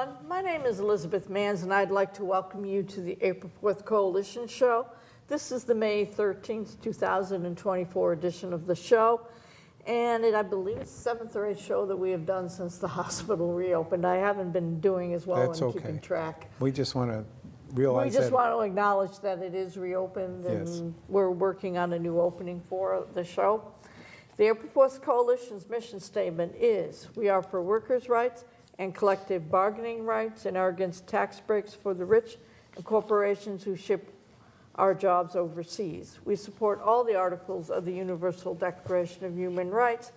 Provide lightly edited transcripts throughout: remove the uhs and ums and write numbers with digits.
everyone. My name is Elizabeth Manns, and I'd like to welcome you to the April 4th Coalition Show. This is the May 13th, 2024 edition of the show, and I believe it's the 7th or 8th show that we have done since the hospital reopened. I haven't been doing as well in keeping track. We just want to realize We just want to acknowledge that it is reopened, and we're working on a new opening for the show. The April 4th Coalition's mission statement is, we are for workers' rights and collective bargaining rights and are against tax breaks for the rich and corporations who ship our jobs overseas. We support all the articles of the Universal Declaration of Human Rights,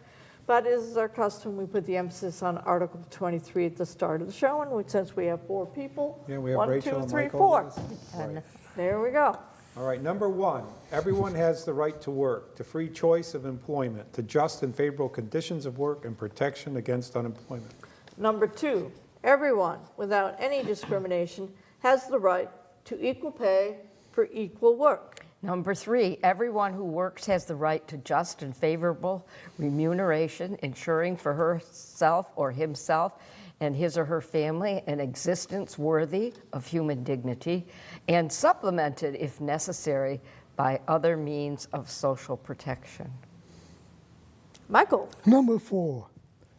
but as is our custom, we put the emphasis on Article 23 at the start of the show, and since we have 4 people, we have 1, Rachel 2, and 3, Michael 4. with us. And Right. there we go. All right, number 1, everyone has the right to work, to free choice of employment, to just and favorable conditions of work, and protection against unemployment. Number 2, everyone, without any discrimination, has the right to equal pay for equal work. Number 3, everyone who works has the right to just and favorable remuneration, ensuring for herself or himself and his or her family an existence worthy of human dignity, and supplemented, if necessary, by other means of social protection. Michael. Number 4,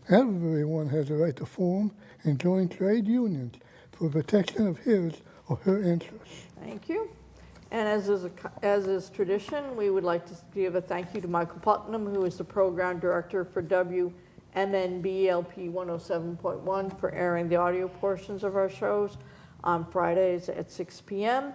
everyone has the right to form and join trade unions for protection of his or her interests. Thank you. And as is tradition, we would like to give a thank you to Michael Putnam, who is the program director for WMNBLP 107.1, for airing the audio portions of our shows on Fridays at 6 p.m.,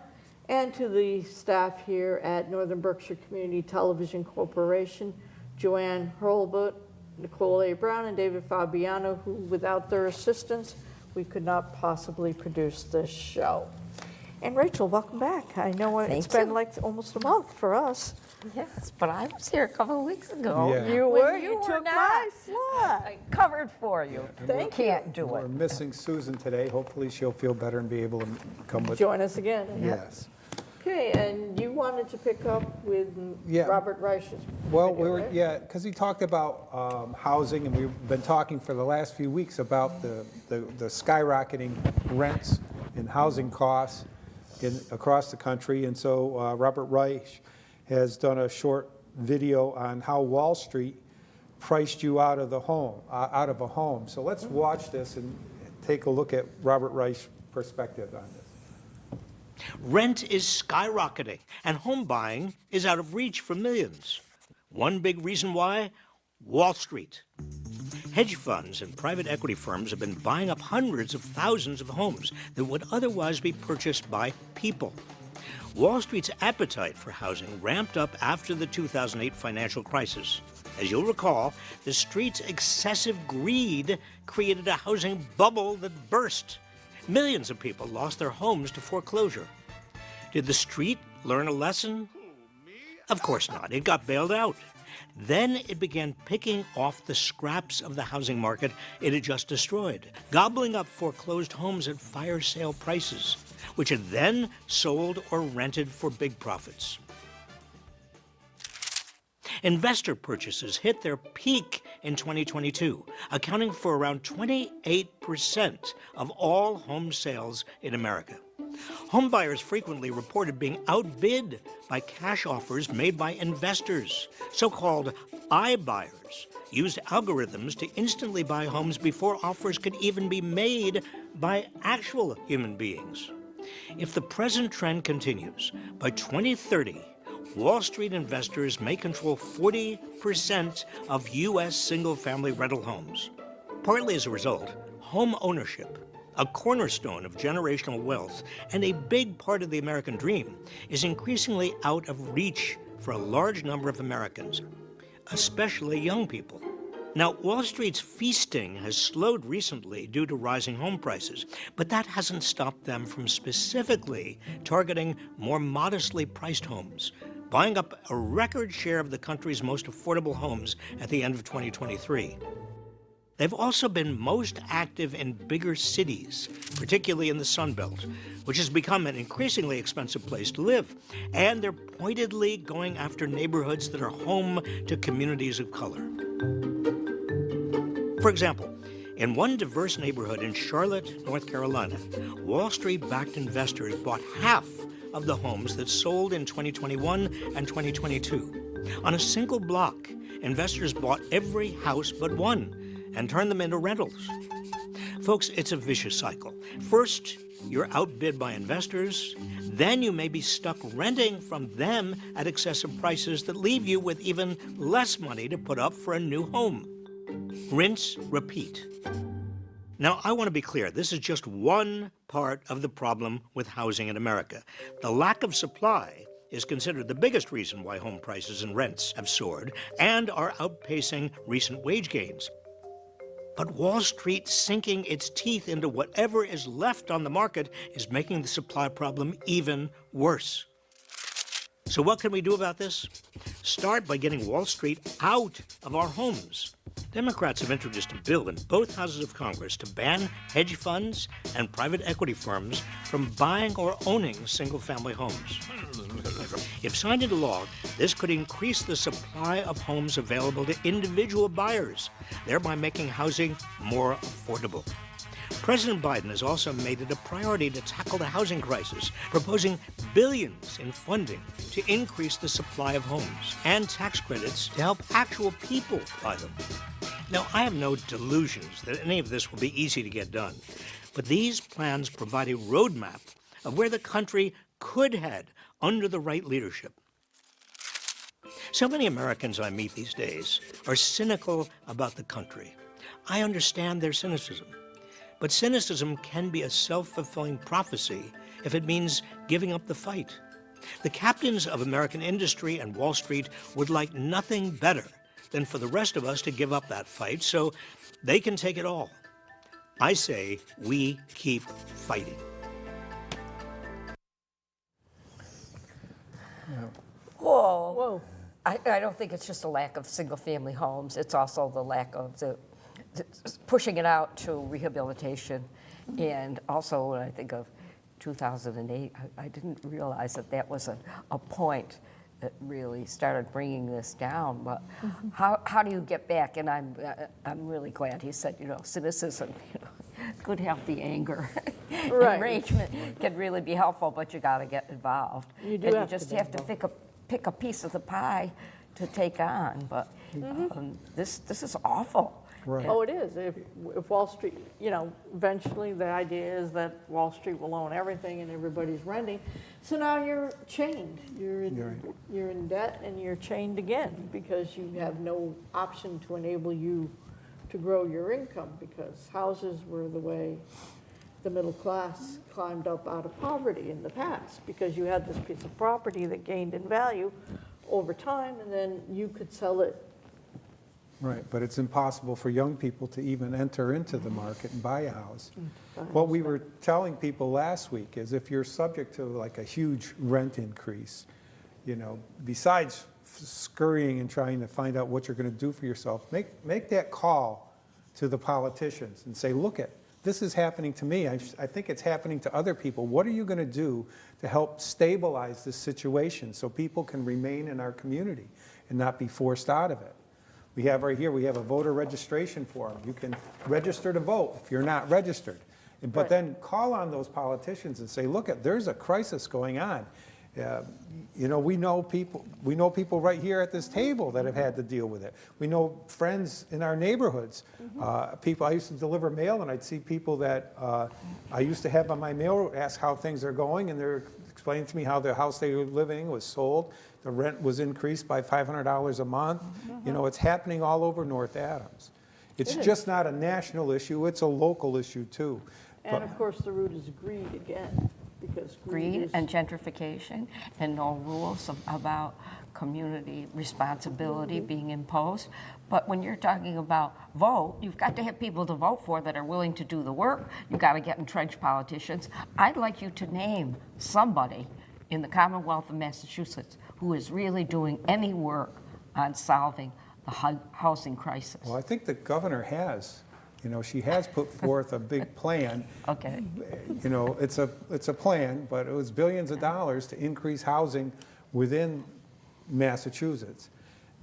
and to the staff here at Northern Berkshire Community Television Corporation, Joanne Hurlbut, Nicole A. Brown, and David Fabiano, who, without their assistance, we could not possibly produce this show. And Rachel, welcome back. I know it's been like almost a month for us. Yes, but I was here a couple of weeks ago. Yeah. You were, you were took not. my slot. I covered for you. Thank Can't do We're it. missing Susan today. Hopefully she'll feel better and be able to come with. Join us again. Yes. Okay, and you wanted to pick up with Robert Reich's. Well, video, right? because he talked about housing, and we've been talking for the last few weeks about the skyrocketing rents and housing costs across the country. And so Robert Reich has done a short video on how Wall Street priced you out of a home. So let's watch this and take a look at Robert Reich's perspective on this. Rent is skyrocketing, and home buying is out of reach for millions. One big reason why? Wall Street. Hedge funds and private equity firms have been buying up hundreds of thousands of homes that would otherwise be purchased by people. Wall Street's appetite for housing ramped up after the 2008 financial crisis. As you'll recall, the street's excessive greed created a housing bubble that burst. Millions of people lost their homes to foreclosure. Did the street learn a lesson? Of course not. It got bailed out. Then it began picking off the scraps of the housing market it had just destroyed, gobbling up foreclosed homes at fire sale prices, which it then sold or rented for big profits. Investor purchases hit their peak in 2022, accounting for around 28% of all home sales in America. Home buyers frequently reported being outbid by cash offers made by investors. So-called iBuyers used algorithms to instantly buy homes before offers could even be made by actual human beings. If the present trend continues, by 2030, Wall Street investors may control 40% of U.S. single-family rental homes. Partly as a result, home ownership, a cornerstone of generational wealth and a big part of the American dream, is increasingly out of reach for a large number of Americans, especially young people. Now, Wall Street's feasting has slowed recently due to rising home prices, but that hasn't stopped them from specifically targeting more modestly priced homes, buying up a record share of the country's most affordable homes at the end of 2023. They've also been most active in bigger cities, particularly in the Sun Belt, which has become an increasingly expensive place to live. And they're pointedly going after neighborhoods that are home to communities of color. For example, In one diverse neighborhood in Charlotte, North Carolina, Wall Street-backed investors bought half of the homes that sold in 2021 and 2022. On a single block, investors bought every house but one and turned them into rentals. Folks, it's a vicious cycle. First, you're outbid by investors. Then you may be stuck renting from them at excessive prices that leave you with even less money to put up for a new home. Rinse, repeat. Now, I want to be clear. This is just one part of the problem with housing in America. The lack of supply is considered the biggest reason why home prices and rents have soared and are outpacing recent wage gains. But Wall Street sinking its teeth into whatever is left on the market is making the supply problem even worse. So what can we do about this? Start by getting Wall Street out of our homes. Democrats have introduced a bill in both houses of Congress to ban hedge funds and private equity firms from buying or owning single-family homes. If signed into law, this could increase the supply of homes available to individual buyers, thereby making housing more affordable. President Biden has also made it a priority to tackle the housing crisis, proposing billions in funding to increase the supply of homes and tax credits to help actual people buy them. Now, I have no delusions that any of this will be easy to get done, but these plans provide a roadmap of where the country could head under the right leadership. So many Americans I meet these days are cynical about the country. I understand their cynicism. But cynicism can be a self-fulfilling prophecy if it means giving up the fight. The captains of American industry and Wall Street would like nothing better than for the rest of us to give up that fight so they can take it all. I say we keep fighting. Whoa. Whoa. I don't think it's just a lack of single-family homes. It's also the lack of the pushing it out to rehabilitation. And also, when I think of 2008, I didn't realize that that was a point that really started bringing this down. But how do you get back? And I'm really glad he said, cynicism, could help the anger. Right. Enragement can really be helpful, but you got to get involved. You do and have you just to have get to pick a piece of the pie to take on. But this is awful. Right. Oh, it is. If Wall Street, eventually the idea is that Wall Street will own everything and everybody's renting. So now you're chained. You're in debt and you're chained again because you have no option to enable you to grow your income because houses were the way the middle class climbed up out of poverty in the past because you had this piece of property that gained in value over time and then you could sell it. Right, but it's impossible for young people to even enter into the market and buy a house. What we were telling people last week is if you're subject to like a huge rent increase, besides scurrying and trying to find out what you're going to do for yourself, make that call to the politicians and say, look, this is happening to me. I think it's happening to other people. What are you going to do to help stabilize this situation so people can remain in our community and not be forced out of it? We have right here, we have a voter registration form. You can register to vote if you're not registered. But then call on those politicians and say, look, there's a crisis going on. We know people right here at this table that have had to deal with it. We know friends in our neighborhoods. People, I used to deliver mail and I'd see people that I used to have on my mail ask how things are going and they're explaining to me how the house they were living in was sold. The rent was increased by $500 a month. It's happening all over North Adams. It's just not a national issue, it's a local issue too. And of course, the root is greed again, because Greed is, and gentrification and no rules about community responsibility being imposed. But when you're talking about vote, you've got to have people to vote for that are willing to do the work. You've got to get entrenched politicians. I'd like you to name somebody in the Commonwealth of Massachusetts who is really doing any work on solving the housing crisis. Well, I think the governor has. She has put forth a big plan. Okay. It's a plan, but it was billions of dollars to increase housing within Massachusetts.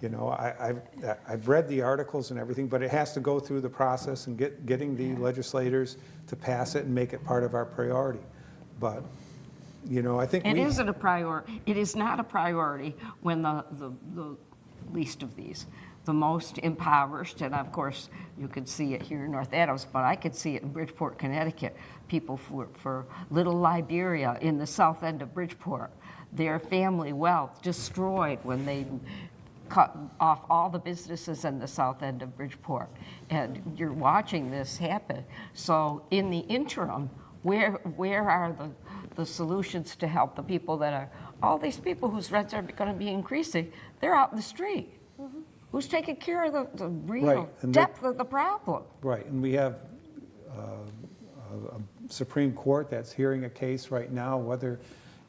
You know, I've read the articles and everything, but it has to go through the process and getting the legislators to pass it and make it part of our priority. But, you know, I think It we... isn't a priority. It is not a priority when the least of these, the most impoverished, and of course, you could see it here in North Adams, but I could see it in Bridgeport, Connecticut. People for Little Liberia in the south end of Bridgeport, their family wealth destroyed when they cut off all the businesses in the south end of Bridgeport. And you're watching this happen. So in the interim, where are the solutions to help the people that are, all these people whose rents are going to be increasing, they're out in the street. Mm-hmm. Who's taking care of the real Right, and depth of the problem? Right, and we have a Supreme Court that's hearing a case right now whether,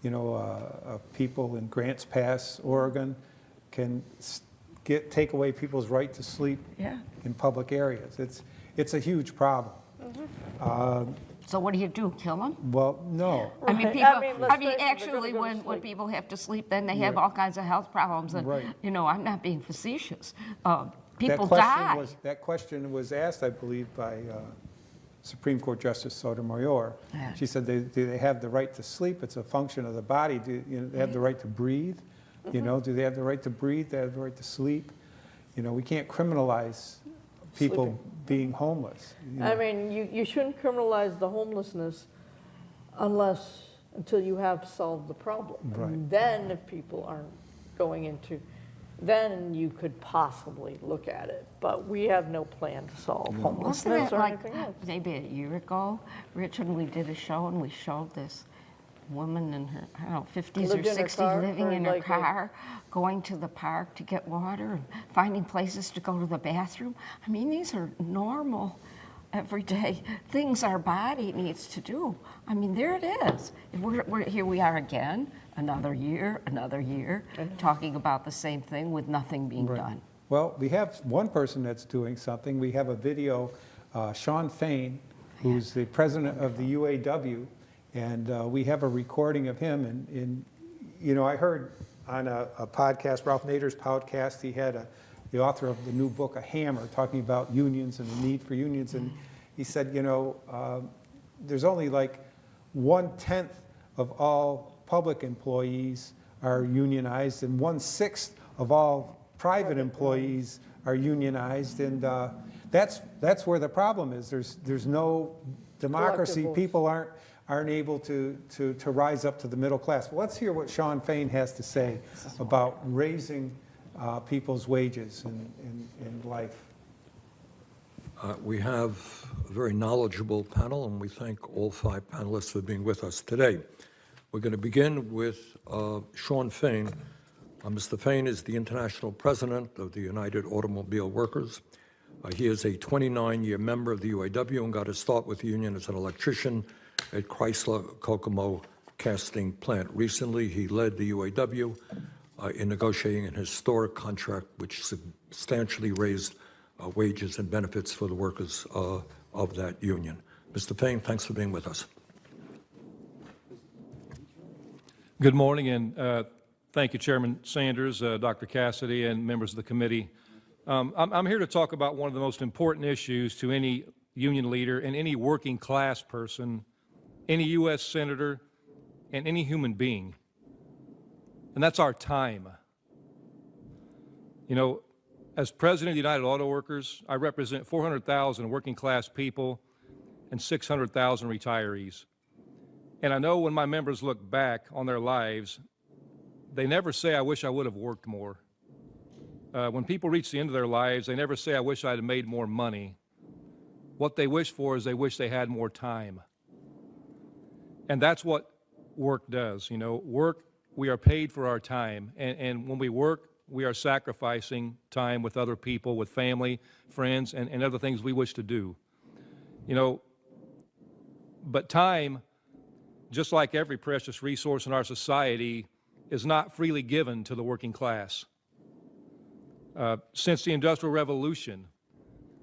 you know, people in Grants Pass, Oregon, can take away people's right to sleep Yeah. in public areas. It's a huge problem. So what do you do, kill them? Well, no, I mean, Right. people, I mean, let's face it, they're actually, gonna go to when sleep. people have to sleep, then they have all kinds of health problems. And, Right. you know, I'm not being facetious. that People question die. that question was asked, I believe, by Supreme Court Justice Sotomayor. Yeah. She said, do they have the right to sleep? It's a function of the body. Do they have the right to breathe? You know, do they have the right to breathe? They have the right to sleep? You know, we can't criminalize people Sleeping. being homeless. You I know. mean, you shouldn't criminalize the homelessness until you have solved the problem. Right. And then if people aren't going into, then you could possibly look at it. But we have no plan to solve Wasn't homelessness it or like anything else. maybe a year ago, Rich, when we did a show and we showed this woman in her, I don't know, 50s or Lived in her 60s, car living for in her like a- car, going to the park to get water and finding places to go to the bathroom. I mean, these are normal, everyday things our body needs to do. I mean, there it is. Here we are again, another year, talking about the same thing with nothing being Right. done. Well, we have one person that's doing something. We have a video, Sean Fain, who's the president of the UAW, and we have a recording of him. And you know, I heard on a podcast, Ralph Nader's podcast, he had the author of the new book, A Hammer, talking about unions and the need for unions. And he said, you know, there's only like 1/10 of all public employees are unionized, and 1/6 of all private employees are unionized, and that's where the problem is. There's no democracy. Collective voice. People aren't able to rise up to the middle class. Well, let's hear what Sean Fain has to say about raising people's wages in life. We have a very knowledgeable panel, and we thank all 5 panelists for being with us today. We're going to begin with Sean Fain. Mr. Fain is the international president of the United Automobile Workers. He is a 29-year member of the UAW and got his start with the union as an electrician at Chrysler Kokomo casting plant. Recently, he led the UAW in negotiating an historic contract which substantially raised wages and benefits for the workers of that union. Mr. Fain, thanks for being with us. Good morning, and thank you, Chairman Sanders, Dr. Cassidy, and members of the committee. I'm here to talk about one of the most important issues to any union leader and any working class person, any U.S. senator, and any human being, and that's our time. You know, as president of the United Auto Workers, I represent 400,000 working class people and 600,000 retirees. And I know when my members look back on their lives, they never say, I wish I would have worked more. When people reach the end of their lives, they never say, I wish I'd have made more money. What they wish for is they wish they had more time. And that's what work does. You know, work, we are paid for our time. And when we work, we are sacrificing time with other people, with family, friends, and other things we wish to do. You know, but time, just like every precious resource in our society, is not freely given to the working class. Since the Industrial Revolution,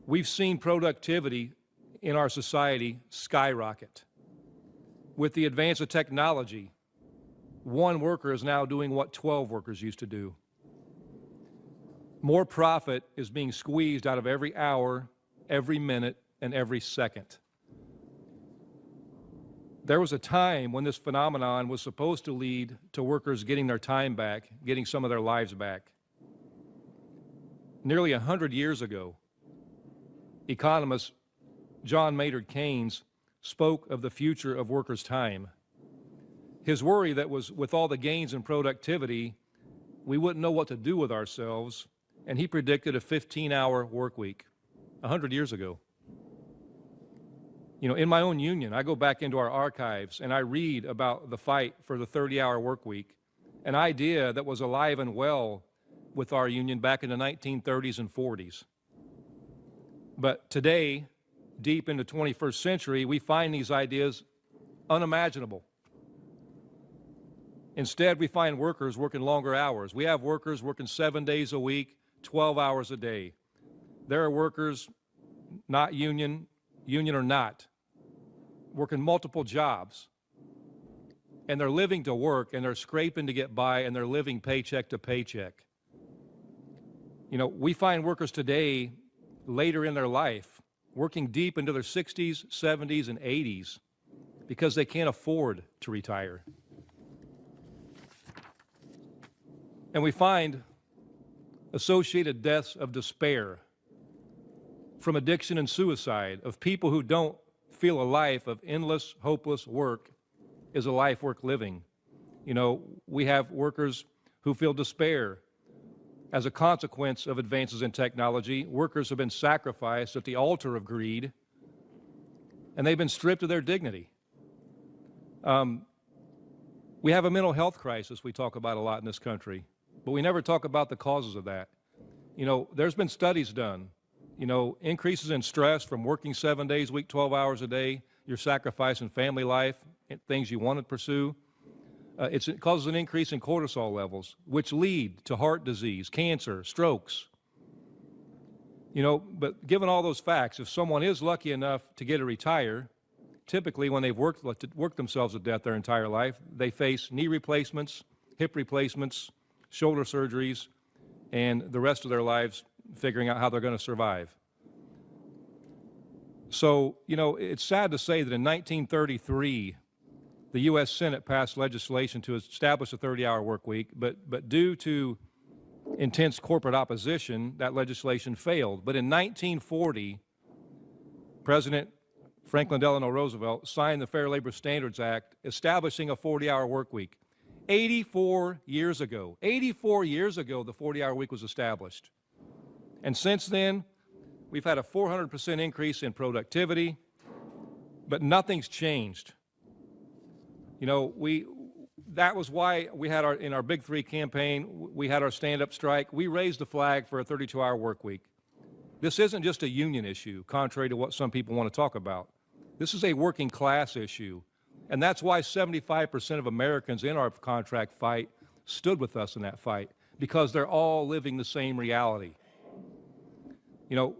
we've seen productivity in our society skyrocket. With the advance of technology, one worker is now doing what 12 workers used to do. more profit is being squeezed out of every hour, every minute, and every second. There was a time when this phenomenon was supposed to lead to workers getting their time back, getting some of their lives back. Nearly 100 years ago, economist John Maynard Keynes spoke of the future of workers' time. His worry that was with all the gains in productivity, we wouldn't know what to do with ourselves, and he predicted a 15-hour work week 100 years ago. You know, in my own union, I go back into our archives and I read about the fight for the 30-hour work week, an idea that was alive and well with our union back in the 1930s and 40s. But today, deep in the 21st century, we find these ideas unimaginable. Instead, we find workers working longer hours. We have workers working 7 days a week, 12 hours a day. There are workers, not union or not, working multiple jobs. And they're living to work, and they're scraping to get by, and they're living paycheck to paycheck. You know, we find workers today, later in their life, working deep into their 60s, 70s, and 80s because they can't afford to retire. And we find associated deaths of despair from addiction and suicide, of people who don't feel a life of endless, hopeless work is a life worth living. You know, we have workers who feel despair as a consequence of advances in technology. Workers have been sacrificed at the altar of greed, and they've been stripped of their dignity. We have a mental health crisis we talk about a lot in this country, but we never talk about the causes of that. You know, there's been studies done. You know, increases in stress from working 7 days a week, 12 hours a day, you're sacrificing family life, things you want to pursue. It causes an increase in cortisol levels, which lead to heart disease, cancer, strokes. You know, but given all those facts, if someone is lucky enough to get to retire, typically when they've worked themselves to death their entire life, they face knee replacements, hip replacements, shoulder surgeries, and the rest of their lives figuring out how they're going to survive. So, you know, it's sad to say that in 1933, the U.S. Senate passed legislation to establish a 30-hour work week, but due to intense corporate opposition, that legislation failed. But in 1940, President Franklin Delano Roosevelt signed the Fair Labor Standards Act, establishing a 40-hour work week. 84 years ago, the 40-hour week was established. And since then, we've had a 400% increase in productivity, but nothing's changed. You know, that was why we had in our Big Three campaign, we had our stand-up strike. We raised the flag for a 32-hour work week. This isn't just a union issue, contrary to what some people want to talk about. This is a working class issue. And that's why 75% of Americans in our contract fight stood with us in that fight, because they're all living the same reality. You know,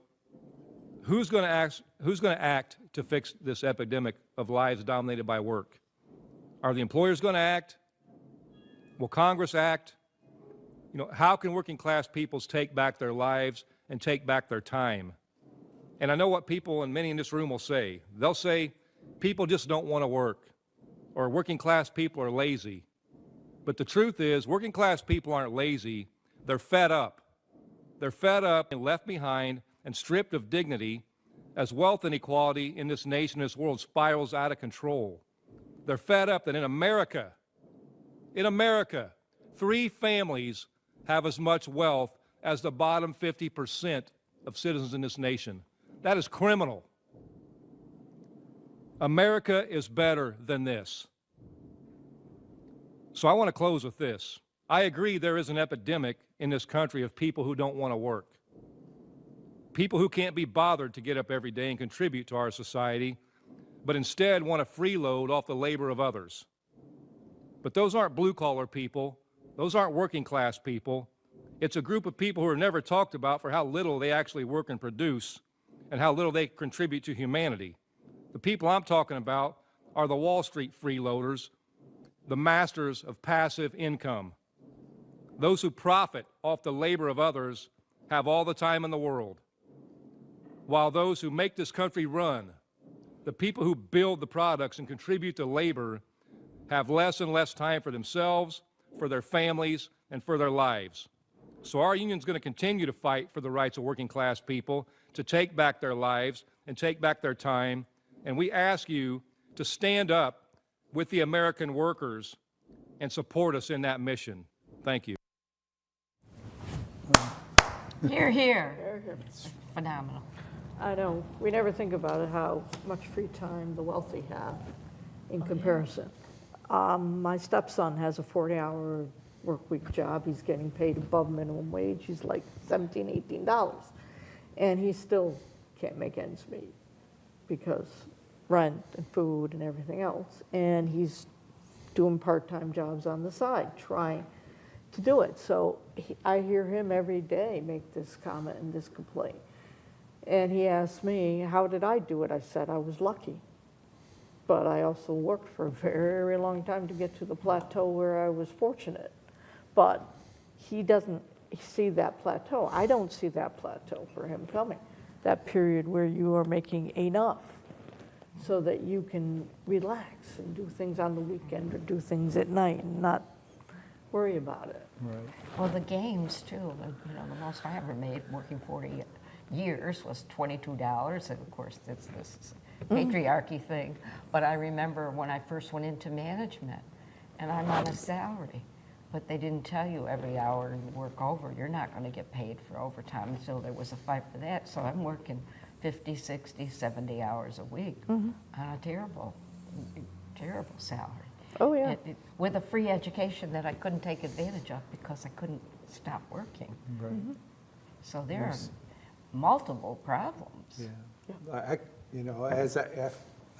who's going to act to fix this epidemic of lives dominated by work? Are the employers going to act? Will Congress act? You know, how can working class peoples take back their lives and take back their time? And I know what people, and many in this room will say. They'll say, people just don't want to work, or working class people are lazy. But the truth is, working class people aren't lazy, they're fed up. They're fed up and left behind and stripped of dignity as wealth inequality in this nation, this world spirals out of control. They're fed up that in America, 3 families have as much wealth as the bottom 50% of citizens in this nation. That is criminal. America is better than this. So I want to close with this. I agree there is an epidemic in this country of people who don't want to work. People who can't be bothered to get up every day and contribute to our society, but instead want to freeload off the labor of others. But those aren't blue-collar people. Those aren't working-class people. It's a group of people who are never talked about for how little they actually work and produce and how little they contribute to humanity. The people I'm talking about are the Wall Street freeloaders, the masters of passive income, those who profit off the labor of others have all the time in the world, while those who make this country run, the people who build the products and contribute to labor, have less and less time for themselves, for their families, and for their lives. So our union's going to continue to fight for the rights of working class people to take back their lives and take back their time. And we ask you to stand up with the American workers and support us in that mission. Thank you. Here, here. Phenomenal. I know, we never think about it, how much free time the wealthy have in comparison. My stepson has a 40-hour work week job. He's getting paid above minimum wage. He's like $17, $18. And he still can't make ends meet because rent and food and everything else. And he's doing part-time jobs on the side, trying to do it. So I hear him every day make this comment and this complaint. And he asked me, how did I do it? I said, I was lucky. But I also worked for a very long time to get to the plateau where I was fortunate. But he doesn't see that plateau. I don't see that plateau for him coming. That period where you are making enough so that you can relax and do things on the weekend or do things at night and not worry about it. Right. Well, the games too, the most I ever made working 40 years was $22, and of course it's this patriarchy thing. But I remember when I first went into management, and I'm on a salary, but they didn't tell you every hour you work over, you're not going to get paid for overtime until there was a fight for that. So I'm working 50, 60, 70 hours a week on a terrible salary. Oh, yeah. With a free education that I couldn't take advantage of because I couldn't stop working. Right. So there are multiple problems. Yeah.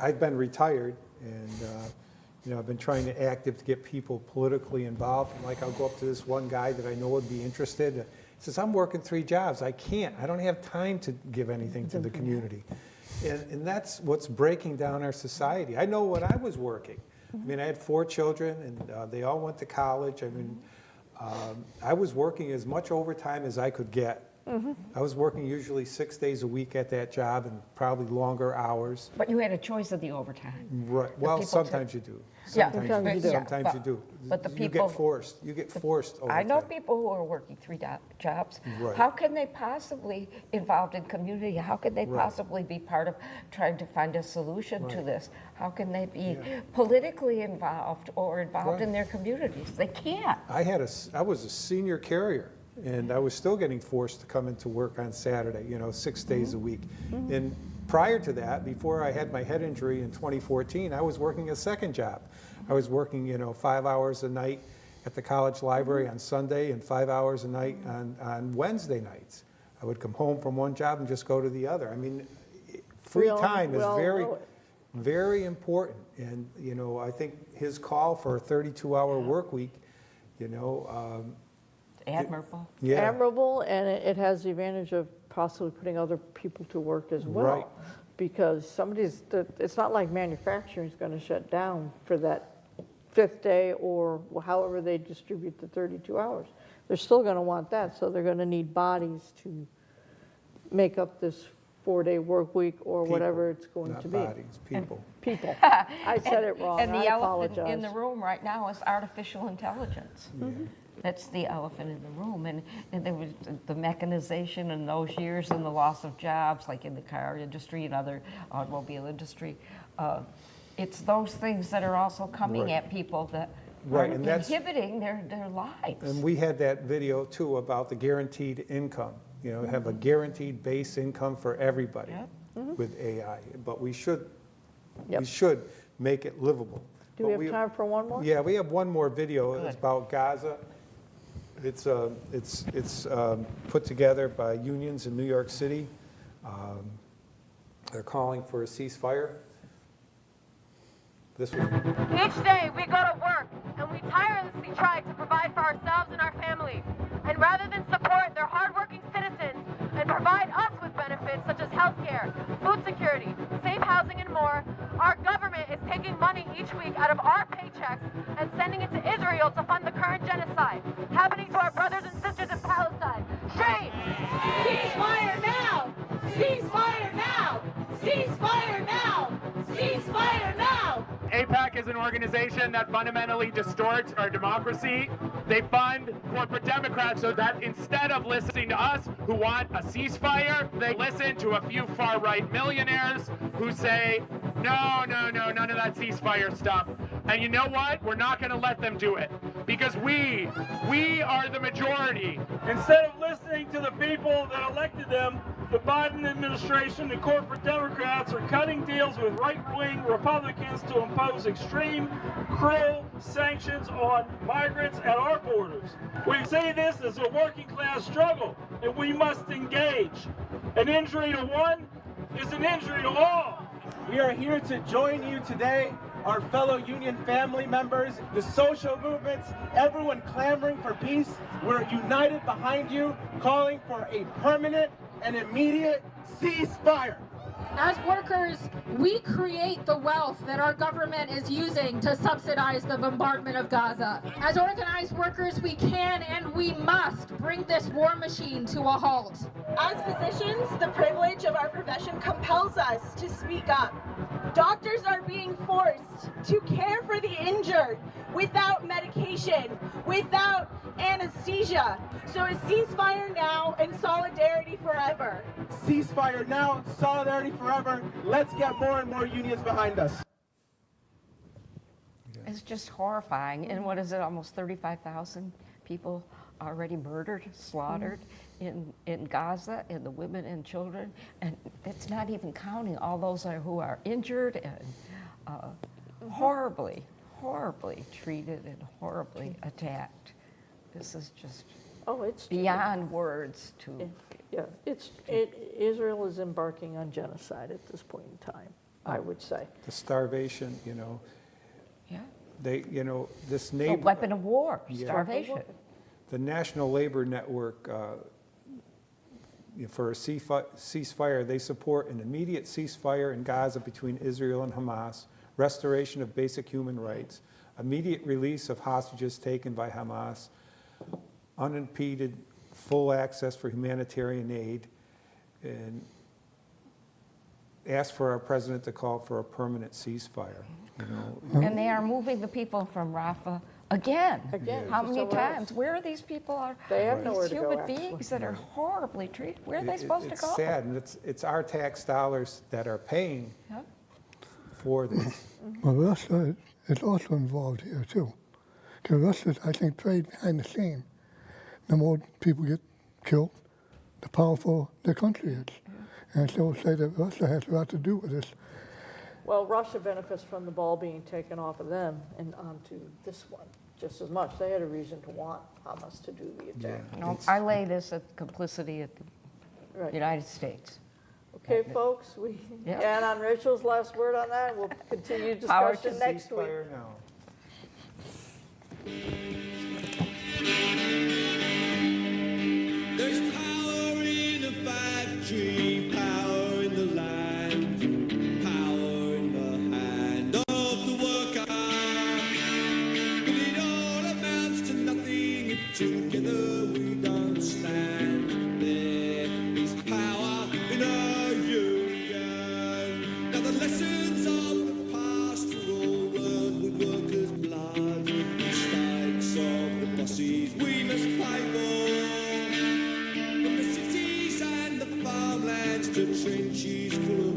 I've been retired, and I've been trying to active to get people politically involved. Like, I'll go up to this one guy that I know would be interested. He says, I'm working 3 jobs. I can't. I don't have time to give anything to the community. And that's what's breaking down our society. I know when I was working. I mean, I had 4 children, and they all went to college. I mean, I was working as much overtime as I could get. I was working usually 6 days a week at that job and probably longer hours. But you had a choice of the overtime. Right. Well, people sometimes you do. Yeah, Sometimes you do. Sometimes you do. But the You people- get forced. You get forced overtime. I know people who are working 3 jobs. Right. How can they possibly involved in community? How can they Right. possibly be part of trying to find a solution to Right. this? How can they be Yeah. politically involved or involved in Right. their communities? They can't. I was a senior carrier, and I was still getting forced to come into work on Saturday, 6 days a week. And prior to that, before I had my head injury in 2014, I was working a second job. I was working, 5 hours a night at the college library on Sunday and 5 hours a night on Wednesday nights. I would come home from one job and just go to the other. I mean, free time is we all very, know it. very important. And, I think his call for a 32-hour work week, Admirable. yeah. Admirable, and it has the advantage of possibly putting other people to work as well. Right. Because it's not like manufacturing is going to shut down for that 5th day or however they distribute the 32 hours. They're still going to want that, so they're going to need bodies to make up this 4-day work week or whatever it's going Not to be. bodies, people. People. I said it wrong, And I the elephant apologize. in the room right now is artificial intelligence. That's the elephant in the room. And there was the mechanization in those years and the loss of jobs, like in the car industry and other automobile industry. It's those things that are also coming Right. at people that Right, are and that's- inhibiting their lives. And we had that video too about the guaranteed income. Have a guaranteed base income for everybody Yep. with AI. But we should Yep. make it livable. Do we have time for one more? Yeah, we have one more video. It's Good. about Gaza. It's put together by unions in New York City. They're calling for a ceasefire. Each day we go to work and we tirelessly try to provide for ourselves and our families. And rather than support their hardworking citizens and provide us with benefits such as healthcare, food security, safe housing, and more, our government is taking money each week out of our paychecks and sending it to Israel to fund the current genocide happening to our brothers and sisters in Palestine. Shame! Ceasefire now! Ceasefire now! Ceasefire now! AIPAC is an organization that fundamentally distorts our democracy. They fund corporate Democrats so that instead of listening to us who want a ceasefire, they listen to a few far-right millionaires who say, no, none of that ceasefire stuff. And you know what? We're not going to let them do it because we are the majority. Instead of listening to the people that elected them, the Biden administration and corporate Democrats are cutting deals with right-wing Republicans to impose extreme, cruel sanctions on migrants at our borders. We see this as a working-class struggle, and we must engage. An injury to one is an injury to all. We are here to join you today, our fellow union family members, the social movements, everyone clamoring for peace. We're united behind you, calling for a permanent and immediate ceasefire. As workers, we create the wealth that our government is using to subsidize the bombardment of Gaza. As organized workers, we can and we must bring this war machine to a halt. As physicians, the privilege of our profession compels us to speak up. Doctors are being forced to care for the injured without medication, without anesthesia. So a ceasefire now and solidarity forever. Ceasefire now, solidarity forever. Let's get more and more unions behind us. It's just horrifying. And what is it, almost 35,000 people already murdered, slaughtered in Gaza, and the women and children. And it's not even counting all those who are injured and horribly treated and horribly attacked. This is just it's beyond words to... Yeah, Israel is embarking on genocide at this point in time, I would say. The starvation, Yeah. this A neighbor... weapon of war, Yeah. starvation. The National Labor Network, for a ceasefire, they support an immediate ceasefire in Gaza between Israel and Hamas, restoration of basic human rights, immediate release of hostages taken by Hamas, unimpeded full access for humanitarian aid, and ask for our president to call for a permanent ceasefire. And they are moving the people from Rafah again. How to many somewhere else. times? Where are these people? They have These nowhere to go, human actually. beings that are horribly treated. Where are they supposed to go? It's sad, and it's our tax dollars that are paying Yep. for this. Well, Russia is also involved here too. Because Russia's, I think, played behind the scene. The more people get killed, the powerful the country is. And so say that Russia has a lot to do with this. Well, Russia benefits from the ball being taken off of them and onto this one just as much. They had a reason to want Hamas to do the attack. No, I lay this at complicity at the Right. United States. Okay, folks, Yeah. and on Rachel's last word on that, we'll continue Power to discussion next week. Ceasefire now. There's power in the factory, power in the land, power in the hand of the worker. But it all amounts to nothing if together we don't stand. There is power in our union. Now the lessons of the past are all learned with workers' blood. Mistakes of the bosses we must pay for. From the cities and the farmlands to trenches full of